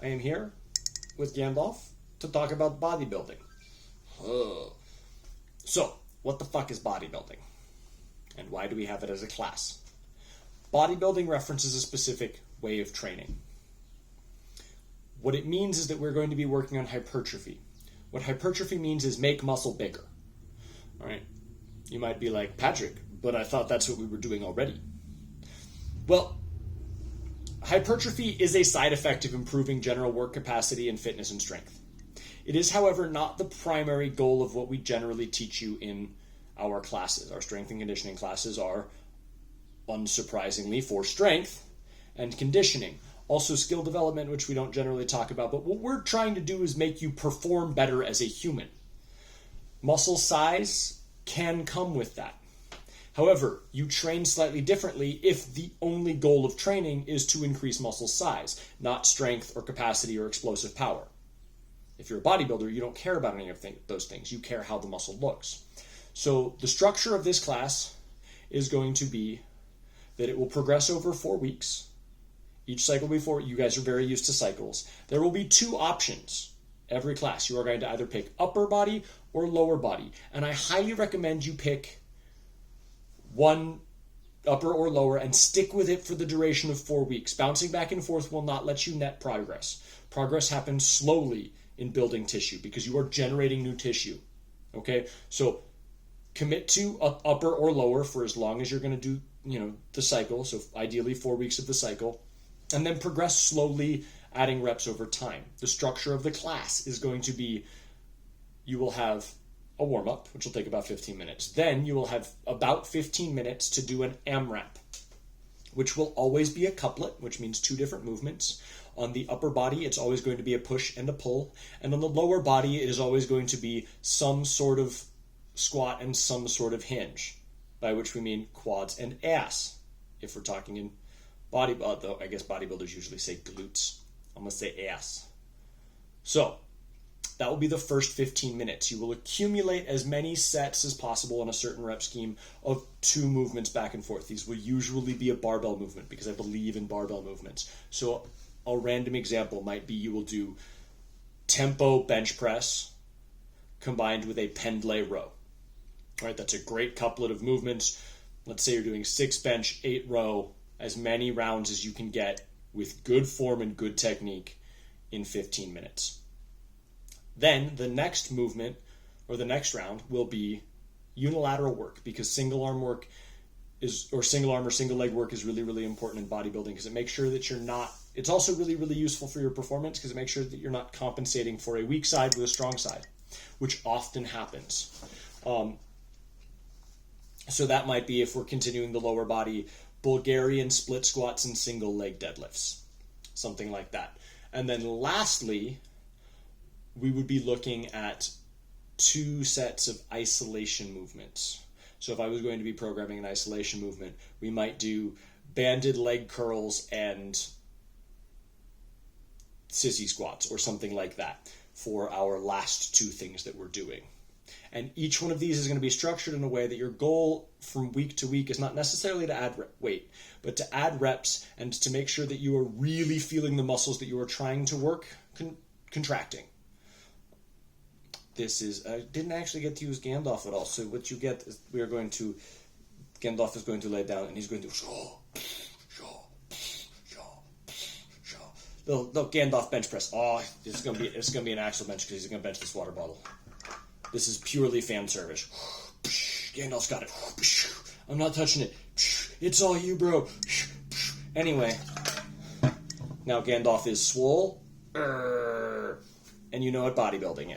I am here with Gandalf to talk about bodybuilding. So, what the fuck is bodybuilding? And why do we have it as a class? Bodybuilding references a specific way of training. What it means is that we're going to be working on hypertrophy. What hypertrophy means is make muscle bigger. All right? You might be like, Patrick, but I thought that's what we were doing already. Well, hypertrophy is a side effect of improving general work capacity and fitness and strength. It is, however, not the primary goal of what we generally teach you in our classes. Our strength and conditioning classes are, unsurprisingly, for strength and conditioning. Also skill development, which we don't generally talk about, but what we're trying to do is make you perform better as a human. Muscle size can come with that. However, you train slightly differently if the only goal of training is to increase muscle size, not strength or capacity or explosive power. If you're a bodybuilder, you don't care about any of those things. You care how the muscle looks. So the structure of this class is going to be that it will progress over 4 weeks. Each cycle before, you guys are very used to cycles. There will be 2 options every class. You are going to either pick upper body or lower body. And I highly recommend you pick one upper or lower and stick with it for the duration of 4 weeks. Bouncing back and forth will not let you net progress. Progress happens slowly in building tissue because you are generating new tissue. Okay? So commit to upper or lower for as long as you're going to do, the cycle. So ideally 4 weeks of the cycle. And then progress slowly, adding reps over time. The structure of the class is going to be, you will have a warm-up, which will take about 15 minutes. Then you will have about 15 minutes to do an AMRAP, which will always be a couplet, which means 2 different movements. On the upper body, it's always going to be a push and a pull. And on the lower body, it is always going to be some sort of squat and some sort of hinge, by which we mean quads and ass, if we're talking in body, though I guess bodybuilders usually say glutes. I'm going to say ass. So that will be the first 15 minutes. You will accumulate as many sets as possible in a certain rep scheme of 2 movements back and forth. These will usually be a barbell movement because I believe in barbell movements. So a random example might be you will do tempo bench press combined with a pendlay row. All right, that's a great couplet of movements. Let's say you're doing 6 bench, 8 row, as many rounds as you can get with good form and good technique in 15 minutes. Then the next movement or the next round will be unilateral work because single arm work or single leg work is really, really important in bodybuilding because it makes sure that you're not, it's also really, really useful for your performance because it makes sure that you're not compensating for a weak side with a strong side, which often happens. So that might be, if we're continuing the lower body, Bulgarian split squats and single leg deadlifts, something like that. And then lastly, we would be looking at 2 sets of isolation movements. So if I was going to be programming an isolation movement, we might do banded leg curls and sissy squats or something like that for our last 2 things that we're doing. And each one of these is going to be structured in a way that your goal from week to week is not necessarily to add weight, but to add reps and to make sure that you are really feeling the muscles that you are trying to work contracting. This is, I didn't actually get to use Gandalf at all. So what you get is Gandalf is going to lay down and he's going to Look, Gandalf bench press. Oh, it's gonna be an actual bench because he's gonna bench this water bottle. This is purely fan service. Gandalf's got it. I'm not touching it. It's all you, bro. Anyway, now Gandalf is swole, and you know what bodybuilding